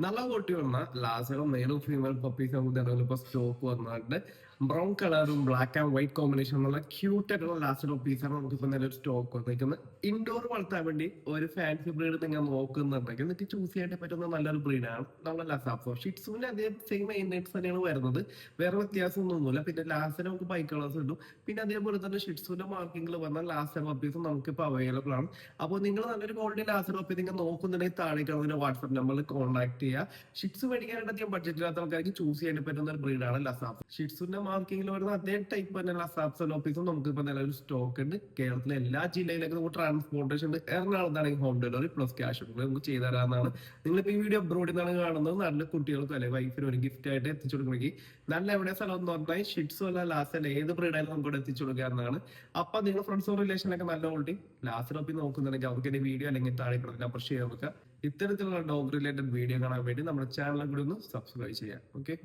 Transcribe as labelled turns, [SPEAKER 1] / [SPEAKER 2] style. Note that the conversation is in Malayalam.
[SPEAKER 1] നല്ല കുട്ടി വന്ന ലാസ്റ്റ് മെയിലും ഫീമെയിൽ പപ്പീസ് നമുക്ക് നിലവിൽ ഇപ്പൊ സ്റ്റോക്ക് വന്നിട്ട് ബ്രൗൺ കളറും ബ്ലാക്ക് ആൻഡ് വൈറ്റ് കോമ്പിനേഷൻ ഉള്ള ക്യൂട്ട് ആയിട്ടുള്ള ലാസ്റ്റ് പപ്പീസാണ് നമുക്ക് ഇപ്പൊ നിലവിൽ സ്റ്റോക്ക് വന്നിരിക്കുന്നത്. ഇൻഡോർ വളർത്താൻ വേണ്ടി ഒരു ഫാൻസി ബ്രീഡ് നിങ്ങൾ നോക്കുന്നുണ്ടെങ്കിൽ നിങ്ങൾക്ക് ചൂസ് ചെയ്യാൻ പറ്റുന്ന നല്ലൊരു ബ്രീഡാണ് നമ്മുടെ ലസാപ്സോ. ഷിറ്റ്സുവിന്റെ അതേ സെയിം മെയിൻറ്റെയിൻസ് തന്നെയാണ് വരുന്നത്, വേറെ വ്യത്യാസമൊന്നുമില്ല. പിന്നെ ലാസ്റ്റ് നമുക്ക് ബൈ കളേഴ്സ് കിട്ടും. പിന്നെ അതേപോലെ തന്നെ ഷിറ്റ്സുവിന്റെ മാർക്കിംഗിൽ വന്ന ലാസ്റ്റ് പപ്പീസും നമുക്ക് ഇപ്പൊ അവൈലബിൾ ആണ്. അപ്പോൾ നിങ്ങൾ നല്ലൊരു ക്വാളിറ്റി ലാസ്റ്റ് പപ്പി നിങ്ങൾ നോക്കുന്നുണ്ടെങ്കിൽ താഴെ കാണുന്ന വാട്സ്ആപ്പ് നമ്പറിൽ കോൺടാക്ട് ചെയ്യുക. ഷിറ്റ്സു മേടിക്കാനായിട്ട് അധികം ബഡ്ജറ്റ് ഇല്ലാത്ത ആൾക്കാർക്ക് ചൂസ് ചെയ്യാൻ പറ്റുന്ന ഒരു ബ്രീഡാണ് ലസാപ്പ്. ഷിറ്റ്സുവിന്റെ മാർക്കിംഗിൽ വരുന്ന അതേ ടൈപ്പ് തന്നെ ലസാപ്സ് ലോപ്പീസും നമുക്ക് ഇപ്പൊ നിലവിൽ സ്റ്റോക്ക് ഉണ്ട്. കേരളത്തിലെ എല്ലാ ജില്ലയിലേക്കും നമുക്ക് ട്രാൻസ്പോർട്ടേഷൻ ഉണ്ട്. എറണാകുളത്താണെങ്കിൽ ഹോം ഡെലിവറി പ്ലസ് ക്യാഷ് നമുക്ക് ചെയ്തു തരാമെന്നാണ്. നിങ്ങളിപ്പോ ഈ വീഡിയോ അബ്രോഡിൽ നിന്നാണ് കാണുന്നത്. നല്ല കുട്ടികൾക്കും അല്ലെങ്കിൽ വൈഫിനും ഒരു ഗിഫ്റ്റ് ആയിട്ട് എത്തിച്ചു കൊടുക്കണമെങ്കിൽ നല്ല എവിടെ സ്ഥലം എന്ന് പറഞ്ഞാൽ ഷിറ്റ്സു അല്ല ലാസ്റ്റ് അല്ല ഏത് ബ്രീഡായാലും നമുക്ക് എത്തിച്ചു കൊടുക്കാവുന്നതാണ്. അപ്പൊ നിങ്ങൾ ഫ്രണ്ട്സോ റിലേഷനൊക്കെ നല്ല ക്വാളിറ്റി ലാസ്റ്റ് ലോപ്പി നോക്കുന്നുണ്ടെങ്കിൽ അവർക്ക് എന്റെ വീഡിയോ അല്ലെങ്കിൽ താഴെ നമ്പർ ഷെയർ ചെയ്യുക. ഇത്തരത്തിലുള്ള ഡോഗ് റിലേറ്റഡ് വീഡിയോ കാണാൻ വേണ്ടി നമ്മുടെ ചാനൽ കൂടി ഒന്ന് സബ്സ്ക്രൈബ് ചെയ്യാം. ഓക്കെ.